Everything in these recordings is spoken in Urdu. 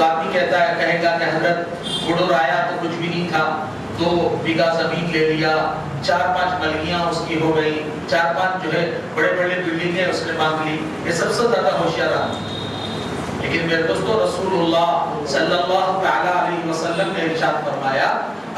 آدمی کہتا ہے کہے گا کہ حضرت گڑر آیا تو کچھ بھی نہیں تھا، 2 بیگھہ زمین لے لیا، 4-5 ملکیاں اس کی ہو گئی، 4-5 جو ہے بڑے بڑے بلڈنگیں اس نے باندھ لی، یہ سب سے زیادہ ہوشیار آدمی۔ لیکن میرے دوستو رسول اللہ صلی اللہ تعالی علیہ وسلم نے ارشاد فرمایا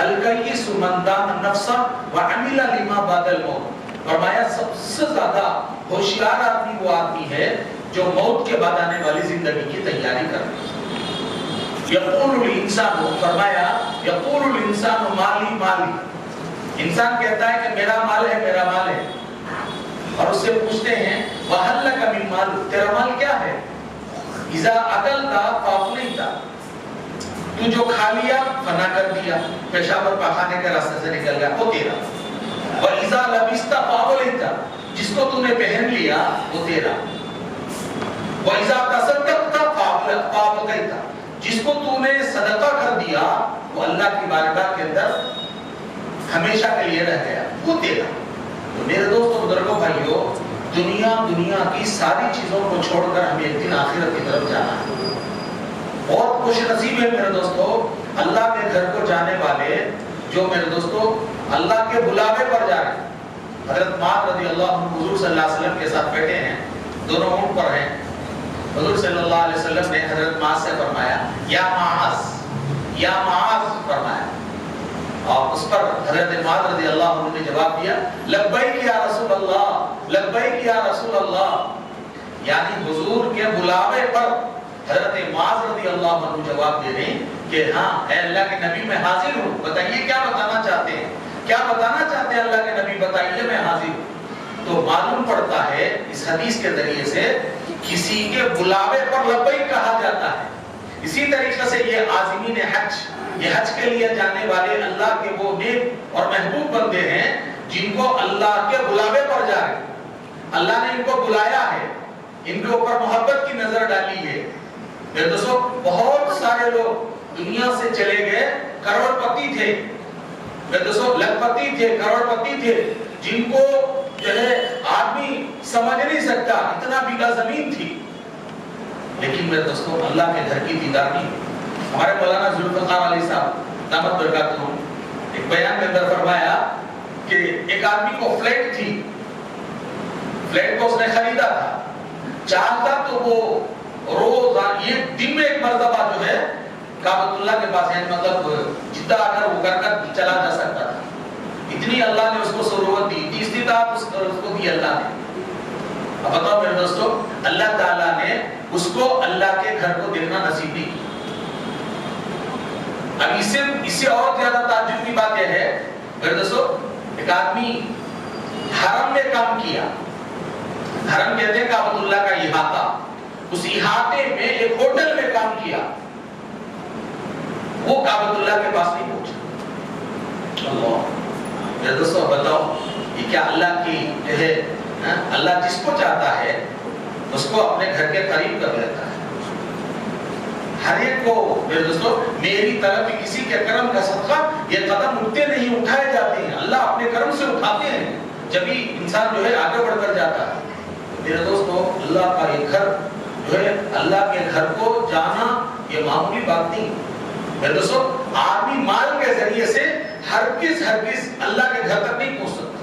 الکیس من دان نفسہ وعمل لما بعد الموت، فرمایا سب سے زیادہ ہوشیار آدمی وہ آدمی ہے جو موت کے بعد آنے والی زندگی کی تیاری کرے۔ یقول الانسان، فرمایا یقول الانسان مالی مالی، انسان کہتا ہے کہ میرا مال ہے میرا مال ہے، اور اس سے پوچھتے ہیں وَهَلْ لَكَ مِن مَالٍ، تیرا مال کیا ہے؟ اذا اکلتا فافلیتا، تو جو کھا لیا فنا کر دیا، پیشاب اور پاخانے کے راستے سے نکل گیا وہ تیرا، وَإِذَا لَبِسْتَ فَأَوْلَيْتَ، جس کو تو نے پہن لیا وہ تیرا، وَإِذَا تَصَدَّقْتَ فَأَبْقَيْتَ، جس کو تو نے صدقہ کر دیا وہ اللہ کی بارگاہ کے اندر ہمیشہ کے لیے رہ گیا وہ تیرا۔ تو میرے دوستو بزرگوں بھائیو، دنیا کی ساری چیزوں کو چھوڑ کر ہمیں ایک دن آخرت کی طرف جانا ہے۔ بہت خوش نصیب ہے میرے دوستو اللہ کے گھر کو جانے والے جو میرے دوستو اللہ کے بلاوے پر جا رہے ہیں۔ حضرت معاذ رضی اللہ عنہ حضور صلی اللہ علیہ وسلم کے ساتھ بیٹھے ہیں، دونوں اونٹ پر ہیں، حضور صلی اللہ علیہ وسلم نے حضرت معاذ سے فرمایا یا معاذ فرمایا، اور اس پر حضرت معاذ رضی اللہ عنہ نے جواب دیا لبیک یا رسول اللہ، لبیک یا رسول اللہ، یعنی حضور کے بلاوے پر حضرت معاذ رضی اللہ عنہ جواب دے رہے ہیں کہ ہاں اے اللہ کے نبی میں حاضر ہوں، بتائیے کیا بتانا چاہتے ہیں، کیا بتانا چاہتے ہیں اللہ کے نبی، بتائیے میں حاضر ہوں۔ تو معلوم پڑتا ہے اس حدیث کے ذریعے سے کسی کے بلاوے پر لبیک کہا جاتا ہے۔ اسی طریقے سے یہ عازمین حج، یہ حج کے لیے جانے والے اللہ کے وہ نیک اور محبوب بندے ہیں جن کو اللہ کے بلاوے پر جا رہے، اللہ نے ان کو بلایا ہے، ان کے اوپر محبت کی نظر ڈالی ہے۔ میرے دوستو بہت سارے لوگ دنیا سے چلے گئے، کروڑ پتی تھے، میرے دوستو لکھ پتی تھے، کروڑ پتی تھے، جن کو جو ہے آدمی سمجھ نہیں سکتا، اتنا بیگھہ زمین تھی، لیکن میرے دوستو اللہ کے گھر کی دیدار نہیں۔ ہمارے مولانا ذوالفقار علی صاحب دامت برکاتہم ایک بیان میں اندر فرمایا کہ ایک آدمی کو فلیٹ تھی، فلیٹ کو اس نے خریدا تھا، چاہتا تو وہ روز یہ دن میں ایک مرتبہ جو ہے کعبۃ اللہ کے پاس، یعنی مطلب جدہ آ کر وہ کر چلا جا سکتا تھا، اتنی اللہ نے اس کو ضرورت دی، اتنی استطاعت اس کو دی اللہ نے۔ اب بتاؤ میرے دوستو اللہ تعالیٰ نے اس کو اللہ کے گھر کو دیکھنا نصیب نہیں کیا۔ اب اس سے اور زیادہ تعجب کی بات یہ ہے میرے دوستو، ایک آدمی حرم میں کام کیا، حرم کہتے ہیں کعبۃ اللہ کا احاطہ، اس احاطے میں ایک ہوٹل میں کام کیا، وہ کعبۃ اللہ کے پاس نہیں پہنچا۔ اللہ میرے دوستو بتاؤ یہ کیا اللہ کی جو ہے، اللہ جس کو چاہتا ہے اس کو اپنے گھر کے قریب کر لیتا ہے۔ ہر ایک کو میرے دوستو میری طرف کسی کے کرم کا صدقہ یہ قدم اٹھتے نہیں، اٹھائے جاتے ہیں، اللہ اپنے کرم سے اٹھاتے ہیں، جبھی انسان جو ہے آگے بڑھ کر جاتا ہے۔ میرے دوستو اللہ کا یہ گھر جو ہے، اللہ کے گھر کو جانا یہ معمولی بات نہیں۔ میرے دوستو آدمی مال کے ذریعے سے ہرگز اللہ کے گھر تک نہیں پہنچ سکتا،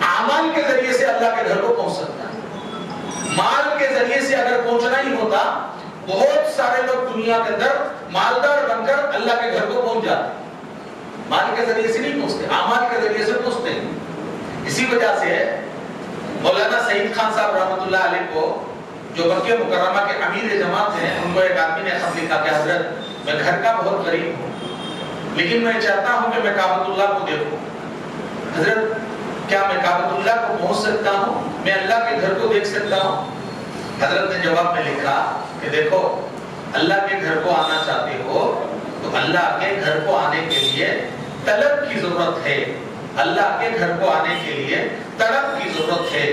اعمال کے ذریعے سے اللہ کے گھر کو پہنچ سکتا ہے۔ مال کے ذریعے سے اگر پہنچنا ہی ہوتا، بہت سارے لوگ دنیا کے اندر مالدار بن کر اللہ کے گھر کو پہنچ جاتے، مال کے ذریعے سے نہیں پہنچتے، اعمال کے ذریعے سے پہنچتے ہیں۔ اسی وجہ سے مولانا سعید خان صاحب رحمۃ اللہ علیہ کو جو مکہ مکرمہ کے امیر جماعت ہیں، ان کو ایک آدمی نے خط لکھا کہ حضرت میں گھر کا بہت غریب ہوں، لیکن میں چاہتا ہوں کہ میں کعبۃ اللہ کو دیکھوں، حضرت کیا میں کعبۃ اللہ کو پہنچ سکتا ہوں، میں اللہ کے گھر کو دیکھ سکتا ہوں؟ حضرت نے جواب میں لکھا کہ دیکھو اللہ کے گھر کو آنا چاہتے ہو تو اللہ کے گھر کو آنے کے لیے طلب کی ضرورت ہے، اللہ کے گھر کو آنے کے لیے طلب کی ضرورت ہے،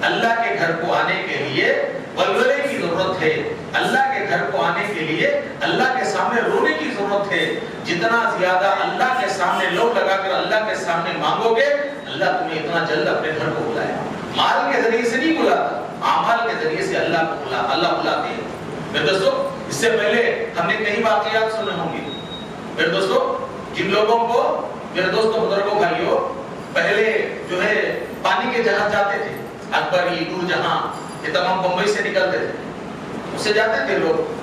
اللہ کے گھر کو آنے کے لیے ولولے کی ضرورت ہے، اللہ کے گھر کو آنے کے لیے اللہ کے سامنے رونے کی ضرورت ہے۔ جتنا زیادہ اللہ کے سامنے لوگ لگا کر اللہ کے سامنے مانگو گے، اللہ تمہیں اتنا جلد اپنے گھر کو بلائے۔ مال کے ذریعے سے نہیں بلاتا، اعمال کے ذریعے سے اللہ بلاتے ہیں۔ میرے دوستو اس سے سے پہلے ہم نے کئی واقعات سنے ہوں گے میرے دوستو، جن لوگوں کو میرے دوستوں بزرگوں بھائیوں پہلے جو ہے پانی کے جہاز جاتے تھے، اکبری، نور جہاں، یہ تمام بمبئی سے نکلتے تھے، اس سے جاتے تھے لوگ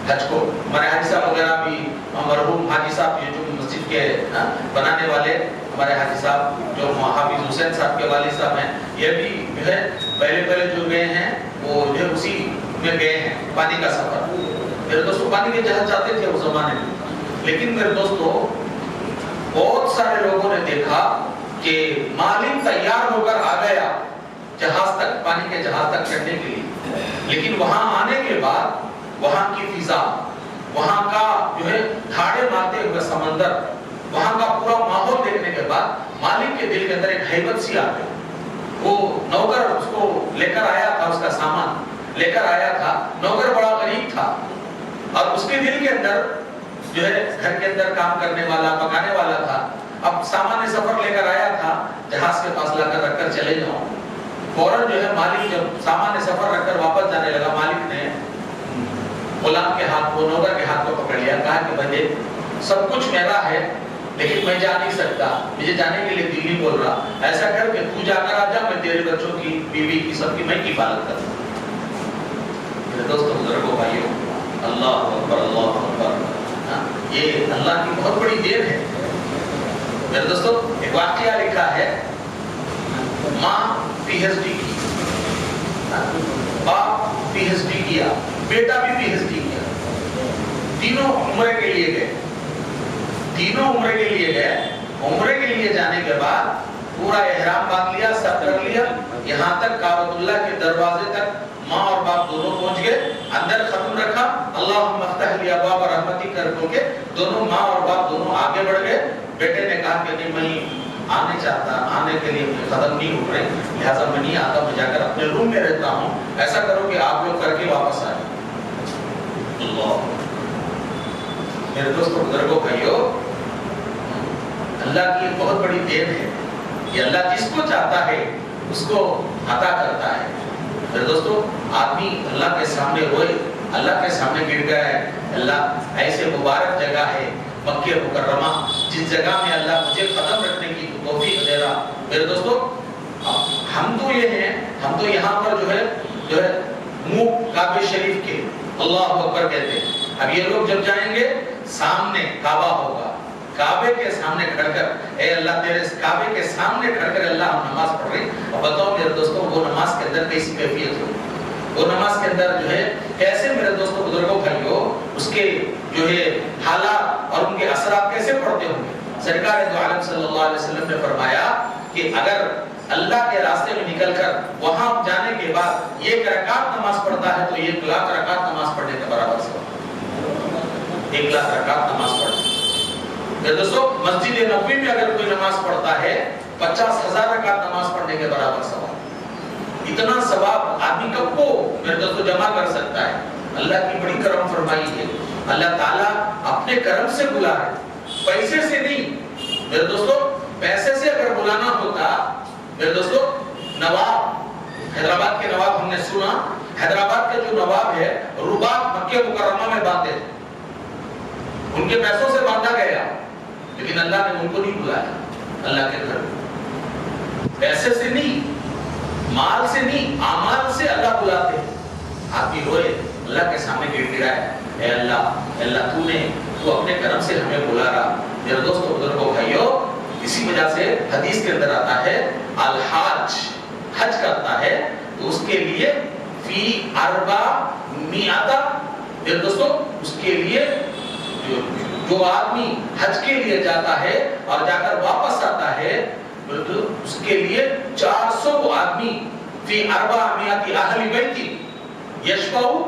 حج کو. ہمارے حاجی صاحب وغیرہ بھی، مرحوم حاجی صاحب یہ جو مسجد کے بنانے والے ہمارے حاجی صاحب جو حافظ حسین صاحب کے والد صاحب ہیں، یہ بھی جو ہے پہلے جو گئے ہیں وہ جو اسی میں گئے ہیں پانی کا سفر. میرے دوستوں پانی کے جہاز جاتے تھے اس زمانے میں، لیکن میرے دوستوں بہت سارے لوگوں نے دیکھا کہ مالک تیار ہو کر آ گیا جہاز تک، پانی کے جہاز تک چڑھنے کے لیے، لیکن وہاں آنے کے بعد وہاں کی فضا، وہاں کا جو ہے دھاڑے مارتے ہوئے سمندر، وہاں کا پورا ماحول دیکھنے کے بعد مالک کے دل کے اندر ایک ہیبت سی آ گئی. وہ نوکر اس کو لے کر آیا تھا، اس کا سامان لے کر آیا تھا، نوکر بڑا غریب تھا اور اس کے دل کے اندر جو ہے گھر کے اندر کام کرنے والا، پکانے والا تھا. اب سامان سفر لے کر آیا تھا، جہاز کے پاس لا کر رکھ کر چلے جاؤں. فوراً جو ہے مالک جب سامان سفر رکھ کر واپس جانے لگا، مالک نے غلام کے ہاتھ کو، نوکر کے ہاتھ کو پکڑ لیا، کہا کہ بھائی سب کچھ میرا ہے لیکن میں جا نہیں سکتا، مجھے جانے کے لیے دل نہیں بول رہا، ایسا کر کے تو جا کر آ جا، میں تیرے بچوں کی، بیوی کی، سب کی میں حفاظت کروں. میرے دوستوں بزرگوں بھائیوں، اللہ اکبر اللہ اکبر، یہ اللہ کی بہت بڑی دین ہے. میرے دوستوں ایک واقعہ لکھا ہے، ماں پی ایچ ڈی کی، باپ پی ایچ ڈی کیا، بیٹا بھی پی ایچ ڈی کیا، تینوں عمرے کے لیے گئے. عمرے کے لیے جانے کے بعد پورا احرام باندھ لیا، سب کر لیا، یہاں تک کعبۃ اللہ کے دروازے تک ماں اور باپ دونوں پہنچ گئے. اندر ختم رکھا، اللہم افتح لی ابواب رحمتی کر کے دونوں ماں اور باپ دونوں آگے بڑھ گئے. بیٹے نے کہا کہ نہیں میں آنے چاہتا، آنے کے لیے قدم نہیں اٹھ رہے، لہٰذا میں نہیں آتا، میں جا کر اپنے روم میں رہتا ہوں. ایسا کرو کہ آپ لوگ کر کے واپس آئے. اللہ میرے دوستوں بزرگوں بھائیوں، اللہ کی ایک بہت بڑی دین ہے. یہ اللہ جس کو چاہتا ہے اس کو عطا کرتا ہے. میرے دوستوں آدمی اللہ کے سامنے روئے، اللہ کے سامنے گر گیا ہے. اللہ ایسے مبارک جگہ ہے مکہ مکرمہ، جس جگہ میں اللہ مجھے قدم رکھنے کی توفیق دے رہا. میرے دوستوں ہم تو یہ ہیں، ہم تو یہاں پر جو ہے منہ کعبہ شریف کے اللہ اکبر کہتے ہیں. اب یہ لوگ جب جائیں گے سامنے کعبہ ہوگا، کعبے کے سامنے کھڑ کر اے اللہ تیرے کعبے کے سامنے کھڑ کر اللہ ہم نماز پڑھ رہے ہیں. اور بتاؤ میرے دوستوں وہ نماز کے اندر کیسی کیفیت ہو، وہ نماز کے اندر جو ہے کیسے میرے دوستوں بزرگوں بھائیوں اس کے جو ہے حالات اور ان کے اثرات کیسے پڑتے ہوں گے. سرکار دو عالم صلی اللہ علیہ وسلم نے فرمایا کہ اگر اللہ کے راستے میں نکل کر وہاں جانے کے بعد 1 رکعت نماز پڑھتا ہے تو 1 لاکھ رکعت نماز پڑھنے کے برابر ثواب. 1 لاکھ رکعت نماز پڑھنے. دوستو مسجد نبوی میں اگر کوئی نماز پڑھتا ہے 50,000 رکعت نماز پڑھنے کے برابر ثواب. اتنا ثواب آدمی کب کو میرے دوستو جمع کر سکتا ہے؟ اللہ کی بڑی کرم فرمائی ہے. اللہ تعالیٰ اپنے کرم سے بلا ہے، پیسے سے نہیں. میرے دوستو پیسے سے اگر بلانا ہوتا، میرے دوستو نواب حیدرآباد کے نواب ہم نے سنا، حیدرآباد کے جو نواب ہے رباط مکہ مکرمہ میں باندھے تھے، ان کے پیسوں سے باندھا گیا، لیکن اللہ نے ان کو نہیں بلایا اللہ کے گھر. پیسے سے نہیں، مال سے نہیں، اعمال سے اللہ بلاتے ہیں. آدمی روئے اللہ کے سامنے گر گرائے، اے اللہ تو اپنے کرم سے ہمیں بلا رہا. میرے دوستو بزرگوں بھائیوں، اسی وجہ سے حدیث کے اندر آتا ہے الحاج حج کرتا ہے تو اس کے لیے فی 400 میرے دوستو اس کے لیے جو آدمی حج کے لیے جاتا ہے اور جا کر واپس آتا ہے اس کے لیے 400 آدمی فی 400 اہل بیت یشفعوا،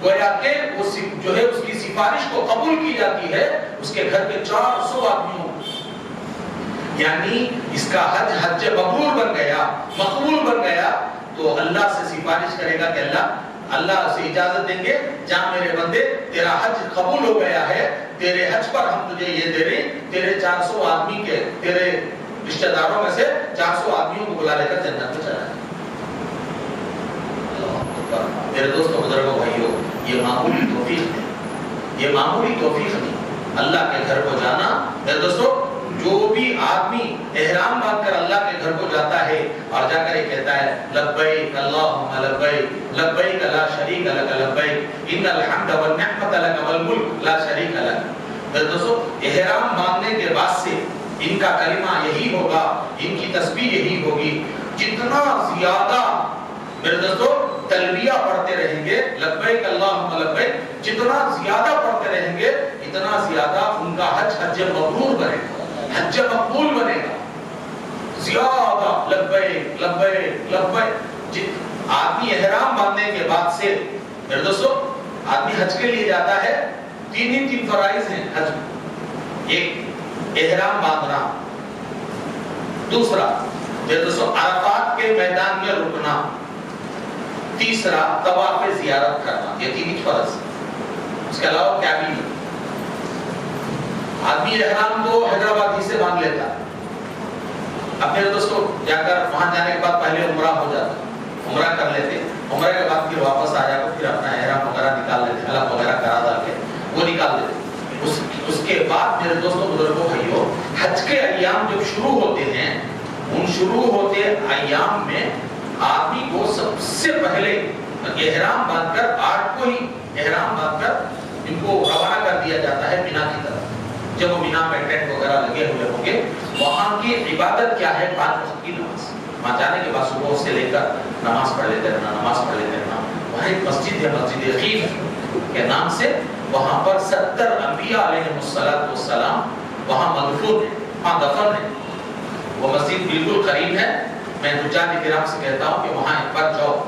گویا کہ وہ جو ہے اس کی سفارش کو قبول کی جاتی ہے اس کے گھر کے 400 آدمیوں. یعنی اس کا حج مقبول بن گیا، مقبول بن گیا تو اللہ سے سفارش کرے گا کہ اللہ سے اجازت دیں گے، جا میرے بندے تیرا حج قبول ہو گیا ہے، تیرے حج پر ہم تجھے یہ دے رہے ہیں، تیرے 400 آدمی کے، تیرے رشتہ داروں میں سے 400 آدمیوں کو بلا لے کر جنت میں چلا جائے. میرے دوستوں بزرگوں بھائیوں، یہ معمولی توفیق ہے. یہ معمولی توفیق نہیں، اللہ کے گھر کو جانا۔ میرے دوستو جو بھی آدمی احرام باندھ کر اللہ کے گھر کو جاتا ہے اور جا کر یہ کہتا ہے لبیک اللہم لبیک لبیک لا شریک لک لبیک ان الحمد والنعمت لک والملک لا شریک لک، میرے دوستو احرام باندھنے کے بعد سے ان کا کلمہ یہی ہوگا، ان کی تسبیح یہی ہوگی، جتنا زیادہ میرے دوستو تلبیہ پڑھتے رہیں گے لبیک اللہم لبیک، جتنا زیادہ پڑھتے رہیں گے اتنا زیادہ ان کا حج مبرور بنے گا، حج مقبول بنے گا، زیادہ لبیک لبیک لبیک۔ آدمی احرام باندھنے کے بعد سے میرے دوستو آدمی حج کے لیے جاتا ہے، تین فرائض ہیں حج میں، ایک احرام باندھنا، دوسرا میرے دوستو عرفات کے میدان میں رکنا، تیسرا طواف زیارت کرنا، یہ تین فرض، اس کے علاوہ کیا بھی نہیں۔ آدمی احرام تو حیدرآباد ہی سے باندھ لیتا، اب میرے دوستو جا کر وہاں جانے کے بعد پہلے عمرہ ہو جاتا، عمرہ کر لیتے، عمرہ کے بعد پھر واپس آ جا کر پھر اپنا احرام وغیرہ نکال لیتے، حلق وغیرہ کرا ڈال کے وہ نکال دیتے۔ اس کے بعد میرے دوستوں بزرگوں بھائیوں حج کے ایام جب شروع ہوتے ہیں، ان شروع ہوتے ایام میں آدمی کو سب سے پہلے احرام باندھ کر 8 کو ہی احرام باندھ کر ان کو روانہ کر دیا جاتا ہے مینا کی طرف۔ جب وہ مینا میں ٹینٹ وغیرہ لگے ہوئے ہوں گے، وہاں کی عبادت کیا ہے؟ 5 وقت کی نماز۔ وہاں جانے کے بعد صبح سے لے کر نماز پڑھ لیتے رہنا، نماز پڑھ لیتے رہنا۔ وہاں ایک مسجد ہے، مسجد عقیق کے نام سے، وہاں پر 70 انبیاء علیہ السلام وہاں مدفون ہیں، وہاں دفن ہیں۔ وہ مسجد بالکل قریب ہے، میں حجاج کرام سے کہتا ہوں کہ وہاں ایک بار جاؤ،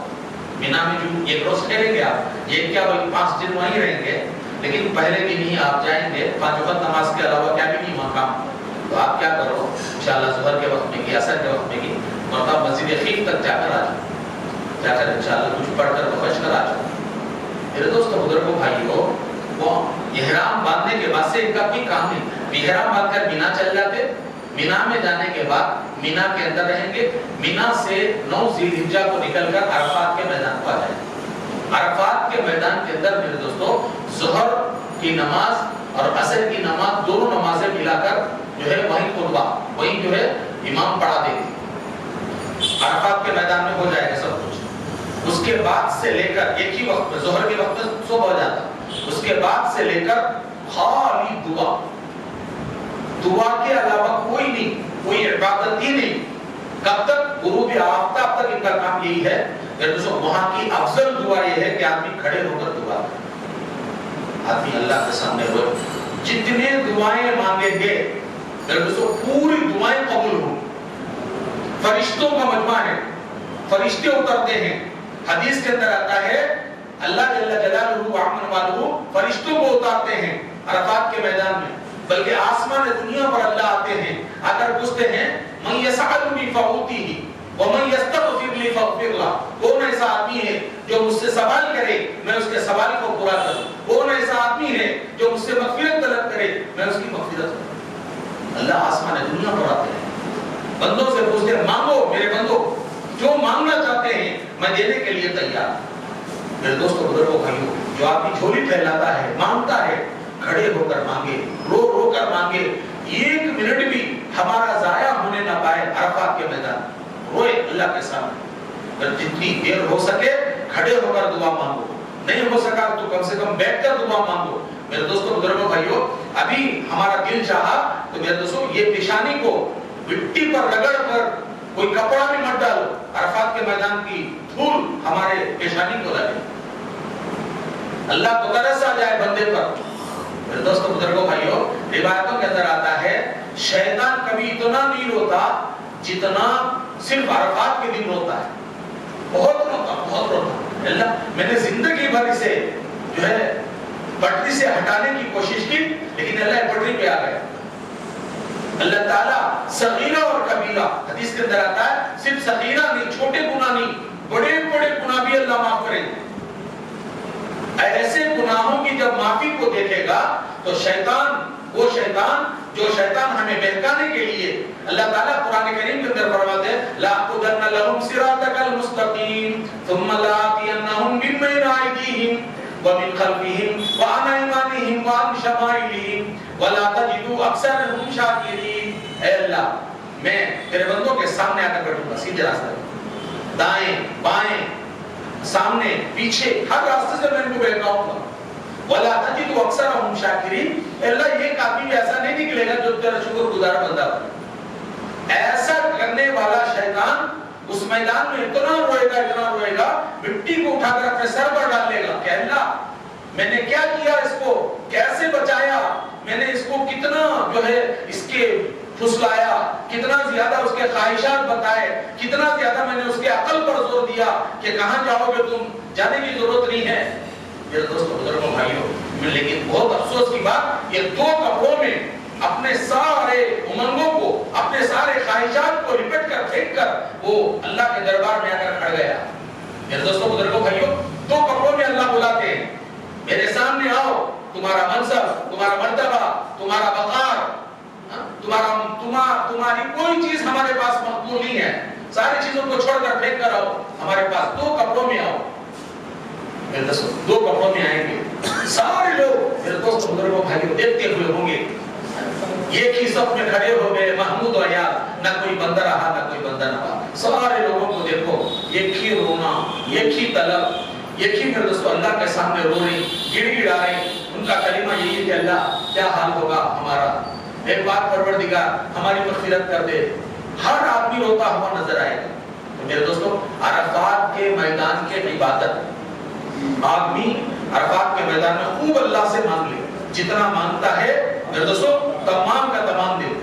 مینا میں جو ایک روز ٹھہریں گے آپ، یہ کیا بلکہ 5 دن وہیں رہیں گے، لیکن پہلے دن ہی آپ جائیں گے 5 وقت نماز کے علاوہ کیا بھی نہیں وہاں کام، تو آپ کیا کرو انشاءاللہ ظہر کے وقت میں کی، عصر کے وقت میں کی مرتبہ مسجد عقیق تک جا کر آ جاؤ، جا کر انشاءاللہ کچھ پڑھ کر بخش کر آ جاؤ۔ میرے دوستوں بزرگوں بھائیوں، وہ احرام باندھنے کے بعد سے ان کا کوئی کام نہیں، احرام باندھ کر مینا چل جاتے، مینا میں جانے کے بعد مینا کے اندر رہیں گے، مینا سے 9 ذی الحجہ کو نکل کر عرفات کے میدان کو آ جائیں گے۔ عرفات کے میدان کے اندر میرے دوستوں ظہر کی نماز اور عصر کی نماز دونوں نمازیں ملا کر جو ہے وہیں خطبہ، وہیں جو ہے امام پڑھا دے گی، عرفات کے میدان میں ہو جائے گا سب کچھ۔ اس کے بعد سے لے کر ایک ہی وقت میں ظہر کے وقت میں صبح ہو جاتا، اس کے بعد سے لے کر خالی دعا، دعا کے علاوہ کوئی نہیں، کوئی عبادت ہی نہیں، کب تک؟ غروب آفتاب تک ان کا کام یہی ہے۔ وہاں کی افضل دعا یہ ہے کہ آدمی کھڑے ہو کر دعا کرے، آدمی اللہ کے سامنے ہوئے جتنے دعائیں مانگیں گے پوری دعائیں قبول ہوں۔ فرشتوں کا مجمع ہے، فرشتے اترتے ہیں، حدیث کے اندر آتا ہے اللہ جل جلالہ و عظم والہ فرشتوں کو اتارتے ہیں عرفات کے میدان میں، بلکہ آسمان دنیا پر اللہ آتے ہیں، آ کر پوچھتے ہیں من یسألنی فأعطیہ ومن یستغفر لی فاغفر لہ، کون ایسا آدمی ہے جو مجھ سے سوال کرے میں اس کے سوال کو پورا کروں، کون ایسا آدمی ہے جو مجھ سے مغفرت طلب کرے میں اس کی مغفرت کروں۔ اللہ آسمان دنیا پر آتے ہیں، بندوں سے پوچھتے ہیں مانگو میرے بندو، جو مانگنا چاہتے ہیں میں دینے کے لیے تیار ہوں۔ میرے دوستو بزرگوں بھائیوں، جو آدمی جھولی پھیلاتا ہے، مانگتا ہے، کھڑے ہو کر مانگے، رو رو کر مانگے، 1 منٹ بھی ہمارا ضائع ہونے نہ پائے عرفات کے میدان، روئے اللہ کے سامنے، اگر جتنی دیر ہو سکے کھڑے ہو کر دعا مانگو، نہیں ہو سکا تو کم سے کم بیٹھ کر دعا مانگو۔ میرے دوستو بزرگوں بھائیوں، ابھی ہمارا دل چاہا تو میرے دوستو یہ پیشانی کو مٹی پر رگڑ کر کوئی کپڑا بھی مت ڈالو، عرفات کے میدان کی دھول ہمارے پیشانی کو لگے، اللہ کو ترس آ جائے بندے پر۔ میرے دوستو بزرگوں بھائیوں، روایتوں کے اندر آتا ہے شیطان کبھی اتنا نہیں روتا جتنا صرف عرفات کے دن روتا ہے، بہت روتا، بہت روتا۔ اللہ میں نے زندگی بھر اسے جو ہے پٹری سے ہٹانے کی کوشش کی، لیکن اللہ پٹری پہ آ گیا۔ اللہ تعالیٰ صغیرہ اور کبیرہ، حدیث کے اندر آتا ہے صرف صغیرہ نہیں، چھوٹے گناہ نہیں، بڑے بڑے گناہ بھی اللہ معاف کرے گا۔ ایسے گناہوں کی جب معافی کو دیکھے گا تو شیطان، وہ شیطان جو شیطان ہمیں بہکانے کے لیے، اللہ تعالیٰ قرآن کریم کے اندر فرماتے ہیں لَأَقْعُدَنَّ لَهُمْ صِرَاطَكَ الْمُسْتَقِيمَ ثُمَّ لَآتِيَنَّهُمْ مِن بَيْنِ أَيْدِيهِمْ وَمِنْ خَلْفِهِمْ وَعَنْ أَيْمَانِهِمْ وعن شمائلہم ولا تجد اکثرهم شاکرین۔ اے اللہ میں تیرے بندوں کے سامنے آ کر بیٹھوں گا، سیدھے راستے پر، دائیں بائیں سامنے پیچھے ہر راستے سے میں ان کو بہکاؤں گا۔ ولا تجد اکثرهم شاکرین، اے اللہ ایک آدمی بھی ایسا نہیں نکلے گا جو تیرا شکر گزار بندہ ہو۔ ایسا کرنے والا شیطان اس میدان میں اتنا روئے گا، مٹی کو اٹھا کر اپنے سر پر ڈال لے گا کہ اللہ میں نے کیا کیا، اس کو کیسے بچایا، میں نے اس کو کتنا جو ہے اس کے پھسلایا، کتنا زیادہ اس کے خواہشات بتائے، کتنا زیادہ میں نے اس کے عقل پر زور دیا کہ کہاں جاؤ گے تم، جانے کی ضرورت نہیں ہے۔ میرے دوستو بزرگوں بھائیوں، لیکن بہت افسوس کی بات، یہ دو کپڑوں میں اپنے سارے امنگوں کو، اپنے سارے خواہشات کو لپٹ کر پھینک کر وہ اللہ کے دربار میں آ کر کھڑ گیا۔ میرے دوستو بزرگوں بھائیوں، دو کپڑوں میں اللہ بلاتے ہیں، میرے سامنے آؤ، تمہارا منصب، تمہارا مرتبہ، تمہارا وقار، تمہاری کوئی چیز ہمارے پاس مقبول نہیں ہے، ساری چیزوں کو چھوڑ کر پھینک کر آؤ، ہمارے پاس دو کپڑوں میں آؤ۔ میرے دوستو دو کپڑوں میں آئیں گے سارے لوگ، میرے دوستو بزرگوں بھائیوں دیکھتے ہوئے ہوں گے، ایک ہی صف میں کھڑے ہو گئے محمود و عیاض، نہ کوئی بندہ رہا نہ کوئی بندہ نہ رہا، سارے لوگوں کو دیکھو ایک ہی رونا، ایک ہی طلب، ایک ہی میرے دوستو اللہ کے سامنے رو رہی، گڑ گڑا رہی، ان کا کلمہ یہی ہے کہ اللہ کیا حال ہوگا ہمارا، ایک بات پروردگار ہماری مغفرت کر دے۔ ہر آدمی روتا ہوا نظر آئے گا۔ تو میرے دوستو عرفات کے میدان کے عبادت، آدمی عرفات کے میدان میں خوب اللہ سے مانگ لے، جتنا مانگتا ہے میرے دوستو تمام کا تمام دے